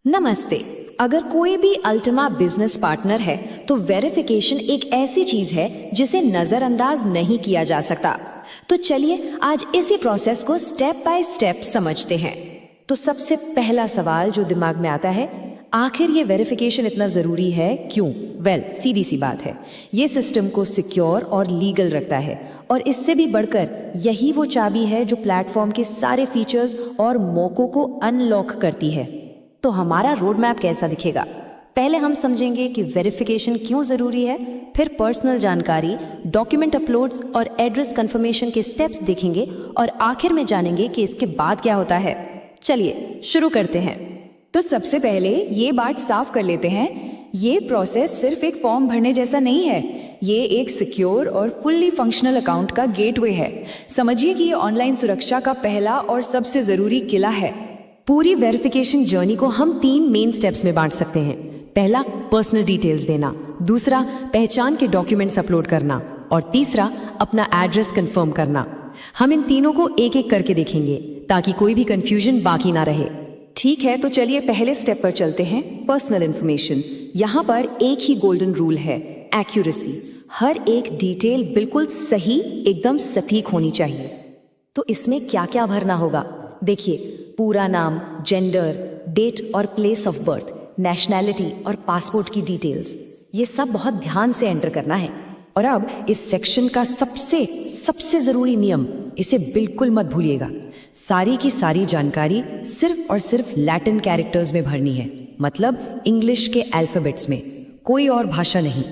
नमस्ते। अगर कोई भी अल्टीमा बिजनेस पार्टनर है तो वेरिफिकेशन एक ऐसी चीज है जिसे नजरअंदाज नहीं किया जा सकता। तो चलिए आज इसी प्रोसेस को स्टेप बाय स्टेप समझते हैं। तो सबसे पहला सवाल जो दिमाग में आता है, आखिर ये वेरिफिकेशन इतना जरूरी है क्यों? सीधी सी बात है, ये सिस्टम को सिक्योर और लीगल रखता है और इससे भी बढ़कर यही वो चाबी है जो प्लेटफॉर्म के सारे फीचर्स और मौकों को अनलॉक करती है। तो हमारा रोड मैप कैसा दिखेगा? पहले हम समझेंगे कि वेरिफिकेशन क्यों ज़रूरी है, फिर पर्सनल जानकारी, डॉक्यूमेंट अपलोड्स और एड्रेस कंफर्मेशन के स्टेप्स देखेंगे और आखिर में जानेंगे कि इसके बाद क्या होता है। चलिए शुरू करते हैं। तो सबसे पहले ये बात साफ कर लेते हैं, ये प्रोसेस सिर्फ एक फॉर्म भरने जैसा नहीं है, ये एक सिक्योर और फुल्ली फंक्शनल अकाउंट का गेटवे है। समझिए कि ये ऑनलाइन सुरक्षा का पहला और सबसे ज़रूरी किला है। पूरी वेरिफिकेशन जर्नी को हम 3 मेन स्टेप्स में बांट सकते हैं। पहला, पर्सनल डिटेल्स देना, दूसरा पहचान के डॉक्यूमेंट्स अपलोड करना और तीसरा अपना एड्रेस कंफर्म करना। हम इन तीनों को एक एक करके देखेंगे ताकि कोई भी कंफ्यूजन बाकी ना रहे। ठीक है, तो चलिए पहले स्टेप पर चलते हैं, पर्सनल इन्फॉर्मेशन। यहाँ पर एक ही गोल्डन रूल है, एक्यूरेसी। हर एक डिटेल बिल्कुल सही, एकदम सटीक होनी चाहिए। तो इसमें क्या क्या भरना होगा? देखिए, पूरा नाम, जेंडर, डेट और प्लेस ऑफ बर्थ, नेशनैलिटी और पासपोर्ट की डिटेल्स, ये सब बहुत ध्यान से एंटर करना है। और अब इस सेक्शन का सबसे ज़रूरी नियम, इसे बिल्कुल मत भूलिएगा। सारी की सारी जानकारी सिर्फ और सिर्फ लैटिन कैरेक्टर्स में भरनी है, मतलब इंग्लिश के अल्फ़ाबेट्स में, कोई और भाषा नहीं।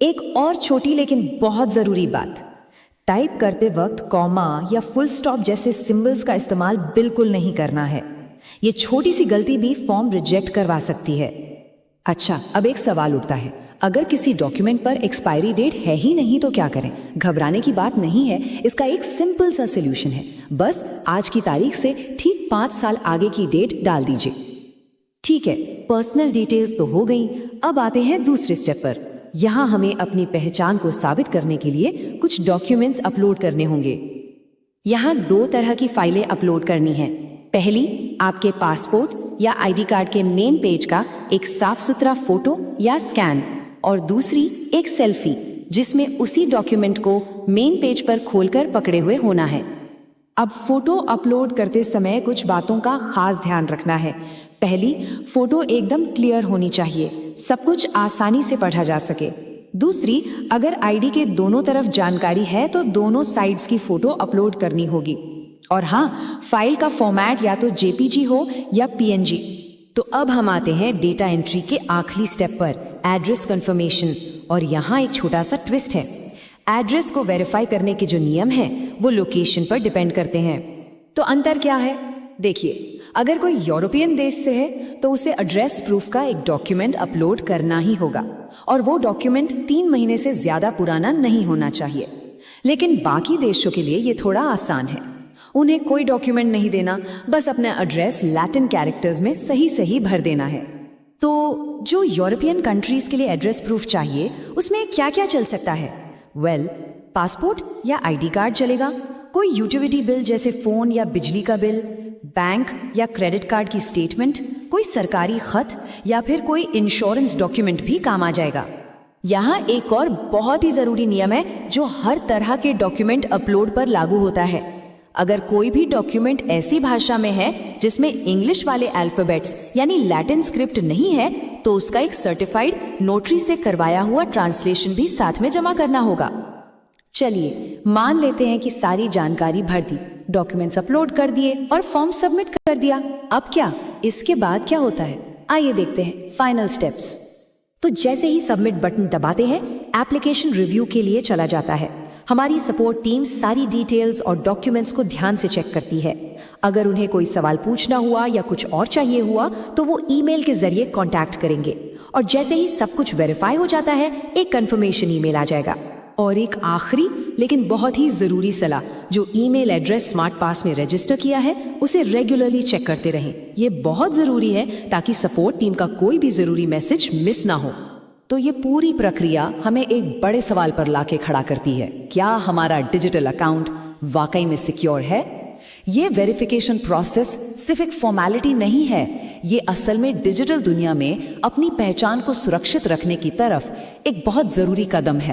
एक और छोटी लेकिन बहुत ज़रूरी बात, टाइप करते वक्त कॉमा या फुल स्टॉप जैसे सिंबल्स का इस्तेमाल बिल्कुल नहीं करना है। ये छोटी सी गलती भी फॉर्म रिजेक्ट करवा सकती है। अच्छा, अब एक सवाल उठता है, अगर किसी डॉक्यूमेंट पर एक्सपायरी डेट है ही नहीं तो क्या करें? घबराने की बात नहीं है, इसका एक सिंपल सा सोल्यूशन है। बस आज की तारीख से ठीक 5 साल आगे की डेट डाल दीजिए। ठीक है, पर्सनल डिटेल्स तो हो गई। अब आते हैं दूसरे स्टेप पर। यहाँ हमें अपनी पहचान को साबित करने के लिए कुछ डॉक्यूमेंट्स अपलोड करने होंगे। यहाँ 2 तरह की फाइलें अपलोड करनी है। पहली, आपके पासपोर्ट या आईडी कार्ड के मेन पेज का एक साफ सुथरा फोटो या स्कैन, और दूसरी एक सेल्फी जिसमें उसी डॉक्यूमेंट को मेन पेज पर खोलकर पकड़े हुए होना है। अब फोटो अपलोड करते समय कुछ बातों का खास ध्यान रखना है। पहली, फोटो एकदम क्लियर होनी चाहिए, सब कुछ आसानी से पढ़ा जा सके। दूसरी, अगर आईडी के दोनों तरफ जानकारी है तो दोनों साइड्स की फोटो अपलोड करनी होगी। और हाँ, फाइल का फॉर्मेट या तो जेपीजी हो या पीएनजी। तो अब हम आते हैं डेटा एंट्री के आखिरी स्टेप पर, एड्रेस कंफर्मेशन। और यहाँ एक छोटा सा ट्विस्ट है, एड्रेस को वेरीफाई करने के जो नियम हैं वो लोकेशन पर डिपेंड करते हैं। तो अंतर क्या है? देखिए, अगर कोई यूरोपियन देश से है तो उसे एड्रेस प्रूफ का एक डॉक्यूमेंट अपलोड करना ही होगा, और वो डॉक्यूमेंट 3 महीने से ज़्यादा पुराना नहीं होना चाहिए। लेकिन बाकी देशों के लिए ये थोड़ा आसान है, उन्हें कोई डॉक्यूमेंट नहीं देना, बस अपना एड्रेस लैटिन कैरेक्टर्स में सही भर देना है। तो जो यूरोपियन कंट्रीज़ के लिए एड्रेस प्रूफ चाहिए उसमें क्या क्या चल सकता है? पासपोर्ट या आईडी कार्ड चलेगा, कोई यूटिलिटी बिल जैसे फ़ोन या बिजली का बिल, बैंक या क्रेडिट कार्ड की स्टेटमेंट, कोई सरकारी खत या फिर कोई इंश्योरेंस डॉक्यूमेंट भी काम आ जाएगा। यहाँ एक और बहुत ही ज़रूरी नियम है जो हर तरह के डॉक्यूमेंट अपलोड पर लागू होता है। अगर कोई भी डॉक्यूमेंट ऐसी भाषा में है जिसमें इंग्लिश वाले अल्फ़ाबेट्स यानी लैटिन स्क्रिप्ट नहीं है तो उसका एक सर्टिफाइड नोटरी से करवाया हुआ ट्रांसलेशन भी साथ में जमा करना होगा। चलिए मान लेते हैं कि सारी जानकारी भर दी, डॉक्यूमेंट्स अपलोड कर दिए और फॉर्म सबमिट कर दिया। अब क्या? इसके बाद क्या होता है? आइए देखते हैं फाइनल स्टेप्स। तो जैसे ही सबमिट बटन दबाते हैं, एप्लीकेशन रिव्यू के लिए चला जाता है। हमारी सपोर्ट टीम सारी डिटेल्स और डॉक्यूमेंट्स को ध्यान से चेक करती है। अगर उन्हें कोई सवाल पूछना हुआ या कुछ और चाहिए हुआ तो वो ईमेल के जरिए कांटेक्ट करेंगे, और जैसे ही सब कुछ वेरीफाई हो जाता है एक कंफर्मेशन ईमेल आ जाएगा। और एक आखिरी लेकिन बहुत ही ज़रूरी सलाह, जो ईमेल एड्रेस स्मार्ट पास में रजिस्टर किया है उसे रेगुलरली चेक करते रहें। ये बहुत ज़रूरी है ताकि सपोर्ट टीम का कोई भी ज़रूरी मैसेज मिस ना हो। तो ये पूरी प्रक्रिया हमें एक बड़े सवाल पर लाके खड़ा करती है, क्या हमारा डिजिटल अकाउंट वाकई में सिक्योर है? ये वेरिफिकेशन प्रोसेस सिर्फ एक फॉर्मेलिटी नहीं है, ये असल में डिजिटल दुनिया में अपनी पहचान को सुरक्षित रखने की तरफ एक बहुत ज़रूरी कदम है।